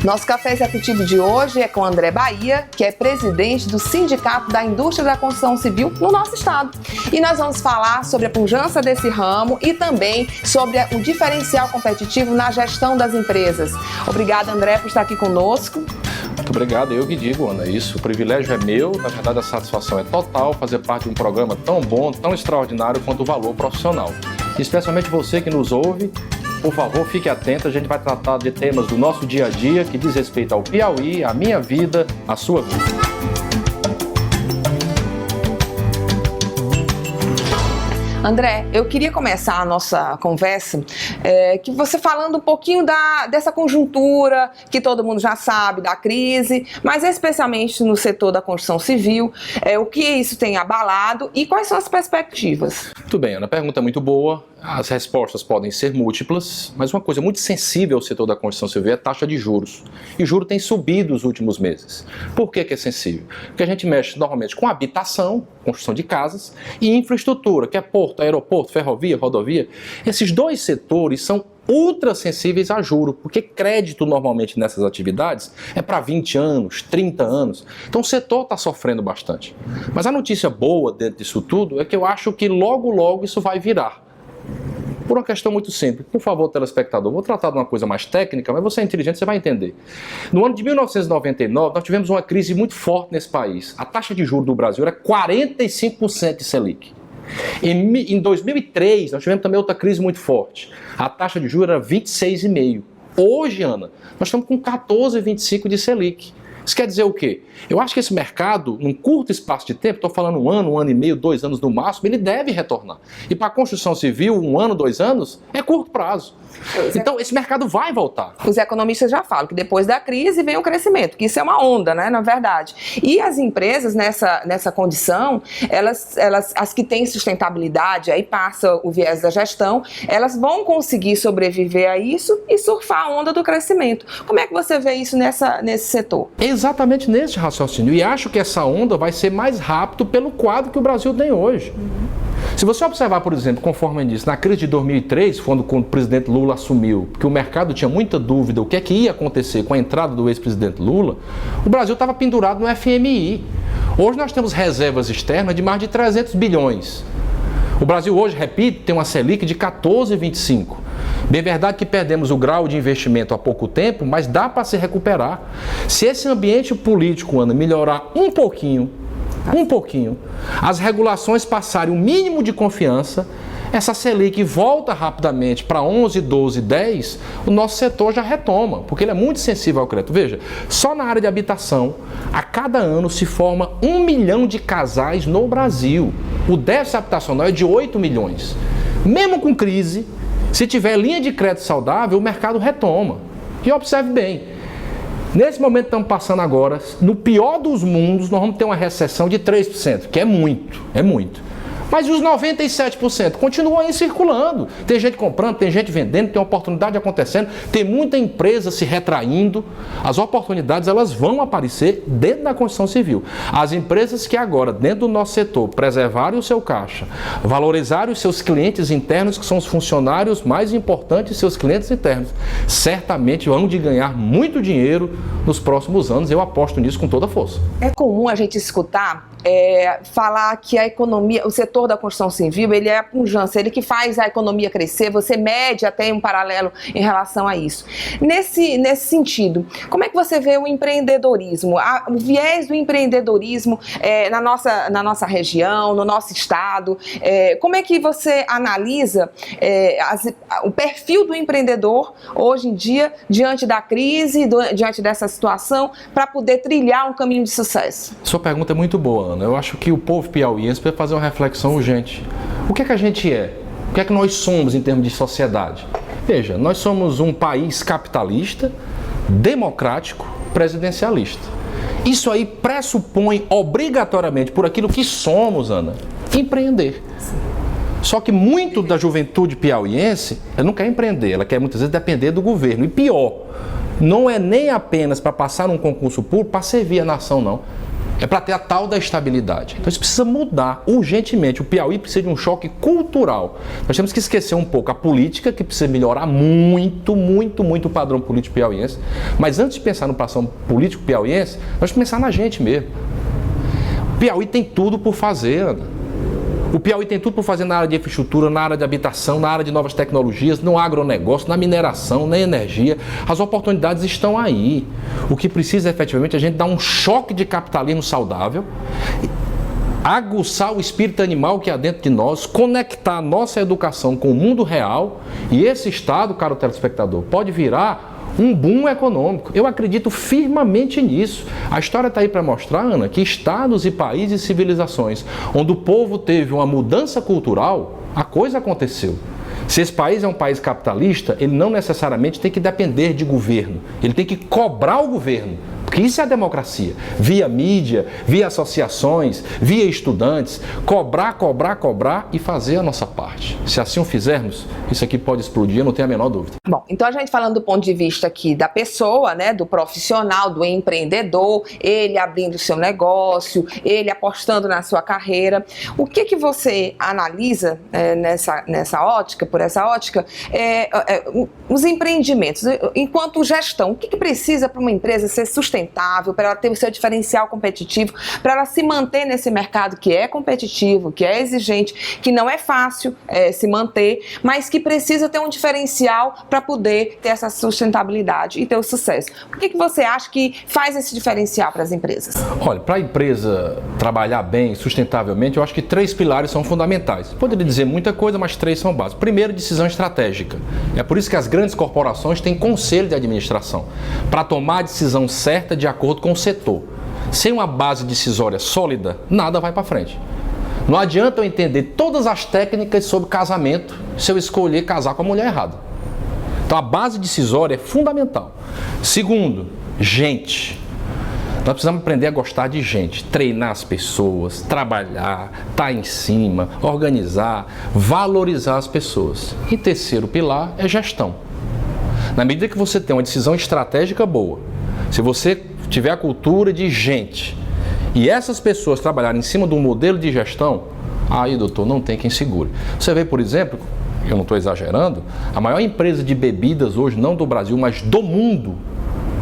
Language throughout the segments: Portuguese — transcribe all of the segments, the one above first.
Nosso café executivo de hoje é com André Bahia, que é presidente do Sindicato da Indústria da Construção Civil no nosso estado. E nós vamos falar sobre a pujança desse ramo e também sobre o diferencial competitivo na gestão das empresas. Obrigada, André, por estar aqui conosco. Muito obrigado, eu que digo, Ana, isso, o privilégio é meu, na verdade a satisfação é total fazer parte de um programa tão bom, tão extraordinário quanto o valor profissional. E especialmente você que nos ouve, por favor, fique atento, a gente vai tratar de temas do nosso dia a dia que diz respeito ao Piauí, à minha vida, à sua vida. André, eu queria começar a nossa conversa que você falando um pouquinho dessa conjuntura que todo mundo já sabe, da crise, mas especialmente no setor da construção civil, o que isso tem abalado e quais são as perspectivas? Muito bem, Ana, a pergunta é muito boa. As respostas podem ser múltiplas, mas uma coisa muito sensível ao setor da construção civil é a taxa de juros. E o juro tem subido nos últimos meses. Por que é sensível? Porque a gente mexe normalmente com habitação, construção de casas, e infraestrutura, que é porto, aeroporto, ferrovia, rodovia. Esses dois setores são ultra sensíveis a juro, porque crédito normalmente nessas atividades é para 20 anos, 30 anos. Então o setor está sofrendo bastante. Mas a notícia boa dentro disso tudo é que eu acho que logo isso vai virar. Por uma questão muito simples. Por favor, telespectador, vou tratar de uma coisa mais técnica, mas você é inteligente, você vai entender. No ano de 1999, nós tivemos uma crise muito forte nesse país. A taxa de juros do Brasil era 45% de Selic. Em 2003, nós tivemos também outra crise muito forte. A taxa de juros era 26,5%. Hoje, Ana, nós estamos com 14,25% de Selic. Isso quer dizer o quê? Eu acho que esse mercado, num curto espaço de tempo, estou falando um ano e meio, 2 anos no máximo, ele deve retornar. E para a construção civil, 1 ano, 2 anos, é curto prazo. Então, esse mercado vai voltar. Os economistas já falam que depois da crise vem o crescimento, que isso é uma onda, né, na verdade. E as empresas nessa condição, as que têm sustentabilidade, aí passa o viés da gestão, elas vão conseguir sobreviver a isso e surfar a onda do crescimento. Como é que você vê isso nesse setor? Exatamente nesse raciocínio. E acho que essa onda vai ser mais rápido pelo quadro que o Brasil tem hoje. Se você observar, por exemplo, conforme eu disse, na crise de 2003, quando o presidente Lula assumiu, porque o mercado tinha muita dúvida o que é que ia acontecer com a entrada do ex-presidente Lula, o Brasil estava pendurado no FMI. Hoje nós temos reservas externas de mais de 300 bilhões. O Brasil hoje, repito, tem uma Selic de 14,25. Bem verdade que perdemos o grau de investimento há pouco tempo, mas dá para se recuperar. Se esse ambiente político, Ana, melhorar um pouquinho, as regulações passarem o mínimo de confiança, essa Selic volta rapidamente para 11, 12, 10, o nosso setor já retoma, porque ele é muito sensível ao crédito. Veja, só na área de habitação, a cada ano se forma 1 milhão de casais no Brasil. O déficit habitacional é de 8 milhões. Mesmo com crise, se tiver linha de crédito saudável, o mercado retoma. E observe bem, nesse momento que estamos passando agora, no pior dos mundos, nós vamos ter uma recessão de 3%, que é muito. Mas os 97% continuam aí circulando. Tem gente comprando, tem gente vendendo, tem oportunidade acontecendo, tem muita empresa se retraindo. As oportunidades, elas vão aparecer dentro da construção civil. As empresas que agora, dentro do nosso setor, preservarem o seu caixa, valorizarem os seus clientes internos, que são os funcionários mais importantes, seus clientes internos, certamente vão de ganhar muito dinheiro nos próximos anos. Eu aposto nisso com toda a força. É comum a gente escutar falar que a economia, o setor da construção civil, ele é a pujança, ele que faz a economia crescer, você mede até um paralelo em relação a isso. Nesse sentido, como é que você vê o empreendedorismo, o viés do empreendedorismo na nossa região, no nosso estado, como é que você analisa o perfil do empreendedor hoje em dia, diante da crise, diante dessa situação, para poder trilhar um caminho de sucesso? Sua pergunta é muito boa, Ana. Eu acho que o povo piauiense precisa fazer uma reflexão urgente. O que é que a gente é? O que é que nós somos em termos de sociedade? Veja, nós somos um país capitalista, democrático, presidencialista. Isso aí pressupõe obrigatoriamente, por aquilo que somos, Ana, empreender. Só que muito da juventude piauiense, ela não quer empreender, ela quer muitas vezes depender do governo. E pior, não é nem apenas para passar num concurso público para servir a nação, não. É para ter a tal da estabilidade. Então isso precisa mudar urgentemente. O Piauí precisa de um choque cultural. Nós temos que esquecer um pouco a política, que precisa melhorar muito o padrão político piauiense. Mas antes de pensar no padrão político piauiense, nós temos que pensar na gente mesmo. O Piauí tem tudo por fazer, Ana. O Piauí tem tudo por fazer na área de infraestrutura, na área de habitação, na área de novas tecnologias, no agronegócio, na mineração, na energia. As oportunidades estão aí. O que precisa efetivamente é a gente dar um choque de capitalismo saudável, aguçar o espírito animal que há dentro de nós, conectar a nossa educação com o mundo real, e esse Estado, caro telespectador, pode virar um boom econômico. Eu acredito firmemente nisso. A história está aí para mostrar, Ana, que estados e países e civilizações onde o povo teve uma mudança cultural, a coisa aconteceu. Se esse país é um país capitalista, ele não necessariamente tem que depender de governo. Ele tem que cobrar o governo. Porque isso é a democracia. Via mídia, via associações, via estudantes. Cobrar e fazer a nossa parte. Se assim o fizermos, isso aqui pode explodir, eu não tenho a menor dúvida. Bom, então a gente falando do ponto de vista aqui da pessoa, né, do profissional, do empreendedor, ele abrindo o seu negócio, ele apostando na sua carreira. O que você analisa nessa ótica, por essa ótica, os empreendimentos, enquanto gestão, o que precisa para uma empresa ser sustentável, para ela ter o seu diferencial competitivo, para ela se manter nesse mercado que é competitivo, que é exigente, que não é fácil se manter, mas que precisa ter um diferencial para poder ter essa sustentabilidade e ter o sucesso. O que você acha que faz esse diferencial para as empresas? Olha, para a empresa trabalhar bem, sustentavelmente, eu acho que 3 pilares são fundamentais. Poderia dizer muita coisa, mas 3 são básicos. Primeiro, decisão estratégica. É por isso que as grandes corporações têm conselho de administração, para tomar a decisão certa de acordo com o setor. Sem uma base decisória sólida, nada vai para frente. Não adianta eu entender todas as técnicas sobre casamento se eu escolher casar com a mulher errada. Então a base decisória é fundamental. Segundo, gente. Nós precisamos aprender a gostar de gente, treinar as pessoas, trabalhar, estar em cima, organizar, valorizar as pessoas. E terceiro pilar é gestão. Na medida que você tem uma decisão estratégica boa, se você tiver a cultura de gente e essas pessoas trabalharem em cima de um modelo de gestão, aí, doutor, não tem quem segure. Você vê, por exemplo, eu não estou exagerando, a maior empresa de bebidas hoje, não do Brasil, mas do mundo,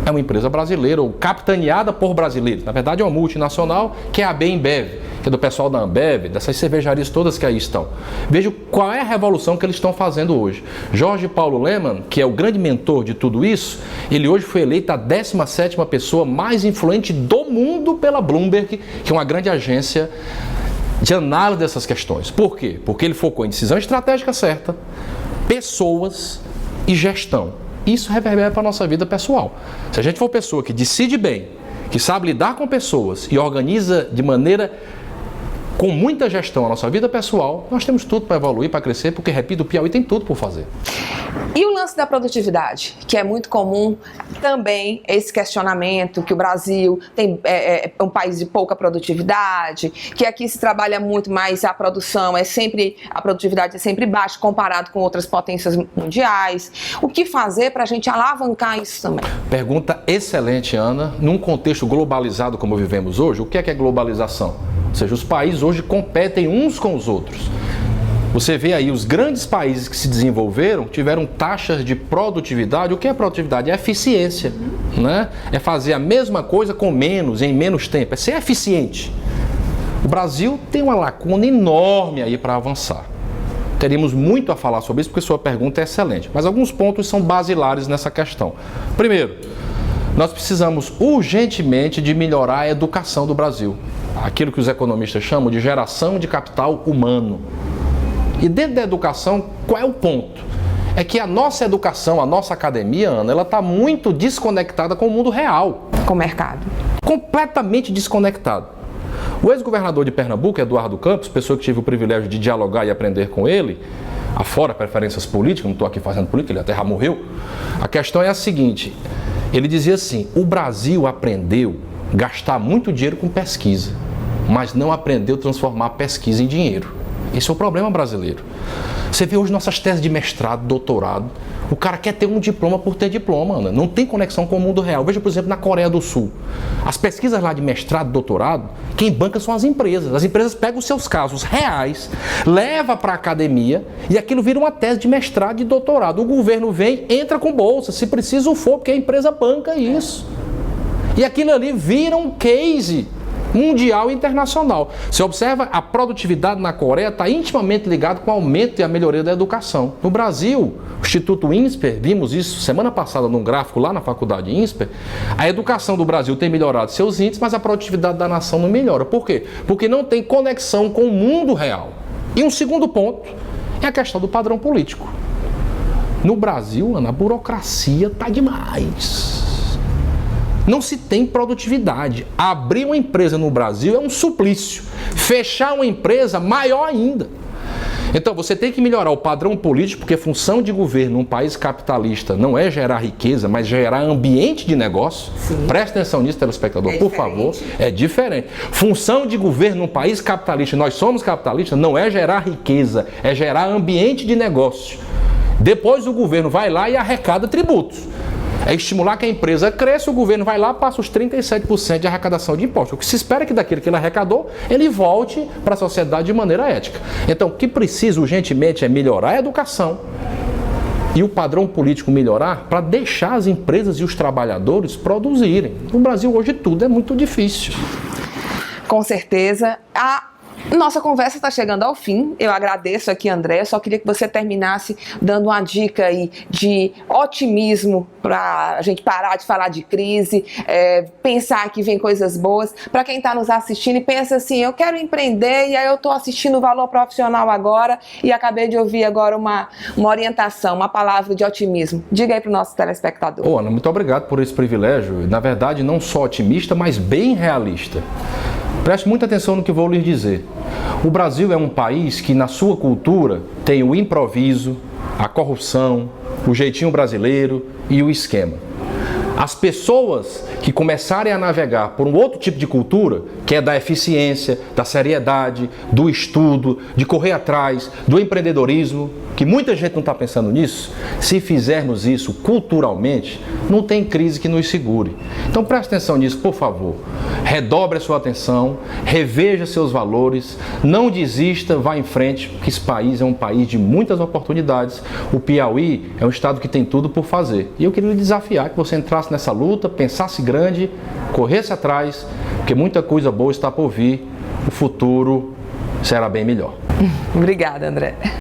é uma empresa brasileira, ou capitaneada por brasileiros. Na verdade, é uma multinacional, que é a Ambev, que é do pessoal da Ambev, dessas cervejarias todas que aí estão. Veja qual é a revolução que eles estão fazendo hoje. Jorge Paulo Lemann, que é o grande mentor de tudo isso, ele hoje foi eleito a 17ª pessoa mais influente do mundo pela Bloomberg, que é uma grande agência de análise dessas questões. Por quê? Porque ele focou em decisão estratégica certa, pessoas e gestão. Isso reverbera para a nossa vida pessoal. Se a gente for pessoa que decide bem, que sabe lidar com pessoas e organiza de maneira com muita gestão a nossa vida pessoal, nós temos tudo para evoluir, para crescer, porque, repito, o Piauí tem tudo por fazer. E o lance da produtividade, que é muito comum também esse questionamento, que o Brasil é um país de pouca produtividade, que aqui se trabalha muito, mas a produtividade é sempre baixa comparado com outras potências mundiais. O que fazer para a gente alavancar isso também? Pergunta excelente, Ana. Num contexto globalizado como vivemos hoje, o que é globalização? Ou seja, os países hoje competem uns com os outros. Você vê aí, os grandes países que se desenvolveram tiveram taxas de produtividade. O que é produtividade? É eficiência, né? É fazer a mesma coisa com menos, em menos tempo. É ser eficiente. O Brasil tem uma lacuna enorme aí para avançar. Teríamos muito a falar sobre isso, porque sua pergunta é excelente. Mas alguns pontos são basilares nessa questão. Primeiro, nós precisamos urgentemente de melhorar a educação do Brasil. Aquilo que os economistas chamam de geração de capital humano. E dentro da educação, qual é o ponto? É que a nossa educação, a nossa academia, Ana, ela está muito desconectada com o mundo real. Com o mercado. Completamente desconectado. O ex-governador de Pernambuco, Eduardo Campos, pessoa que tive o privilégio de dialogar e aprender com ele, afora preferências políticas, não estou aqui fazendo política, ele até já morreu. A questão é a seguinte, ele dizia assim, o Brasil aprendeu a gastar muito dinheiro com pesquisa, mas não aprendeu a transformar a pesquisa em dinheiro. Esse é o problema brasileiro. Você vê hoje nossas teses de mestrado, doutorado, o cara quer ter um diploma por ter diploma, Ana. Não tem conexão com o mundo real. Veja, por exemplo, na Coreia do Sul. As pesquisas lá de mestrado, doutorado, quem banca são as empresas. As empresas pegam os seus casos reais, levam para a academia e aquilo vira uma tese de mestrado e de doutorado. O governo vem, entra com bolsa, se preciso for, porque a empresa banca isso. E aquilo ali vira um case mundial e internacional. Você observa, a produtividade na Coreia está intimamente ligada com o aumento e a melhoria da educação. No Brasil, o Instituto INSPER, vimos isso semana passada num gráfico lá na faculdade INSPER, a educação do Brasil tem melhorado seus índices, mas a produtividade da nação não melhora. Por quê? Porque não tem conexão com o mundo real. E um segundo ponto é a questão do padrão político. No Brasil, Ana, a burocracia está demais. Não se tem produtividade. Abrir uma empresa no Brasil é um suplício. Fechar uma empresa, maior ainda. Então, você tem que melhorar o padrão político, porque função de governo num país capitalista não é gerar riqueza, mas gerar ambiente de negócio. Sim. Presta atenção nisso, telespectador, por favor. É diferente. Função de governo num país capitalista, nós somos capitalistas, não é gerar riqueza, é gerar ambiente de negócio. Depois o governo vai lá e arrecada tributos. É estimular que a empresa cresça, o governo vai lá e passa os 37% de arrecadação de impostos. O que se espera é que daquilo que ele arrecadou, ele volte para a sociedade de maneira ética. Então, o que precisa urgentemente é melhorar a educação e o padrão político melhorar para deixar as empresas e os trabalhadores produzirem. No Brasil, hoje, tudo é muito difícil. Com certeza. Nossa conversa está chegando ao fim. Eu agradeço aqui, André. Eu só queria que você terminasse dando uma dica aí de otimismo para a gente parar de falar de crise, pensar que vem coisas boas. Para quem está nos assistindo e pensa assim, eu quero empreender e aí eu estou assistindo o Valor Profissional agora e acabei de ouvir agora uma orientação, uma palavra de otimismo. Diga aí para o nosso telespectador. Ana, muito obrigado por esse privilégio. Na verdade, não só otimista, mas bem realista. Preste muita atenção no que vou lhes dizer. O Brasil é um país que, na sua cultura, tem o improviso, a corrupção, o jeitinho brasileiro e o esquema. As pessoas que começarem a navegar por um outro tipo de cultura, que é da eficiência, da seriedade, do estudo, de correr atrás, do empreendedorismo, que muita gente não está pensando nisso, se fizermos isso culturalmente, não tem crise que nos segure. Então preste atenção nisso, por favor. Redobre a sua atenção, reveja seus valores, não desista, vá em frente, porque esse país é um país de muitas oportunidades. O Piauí é um estado que tem tudo por fazer. E eu queria lhe desafiar que você entrasse nessa luta, pensasse grande, corresse atrás, porque muita coisa boa está por vir. O futuro será bem melhor. Obrigada, André.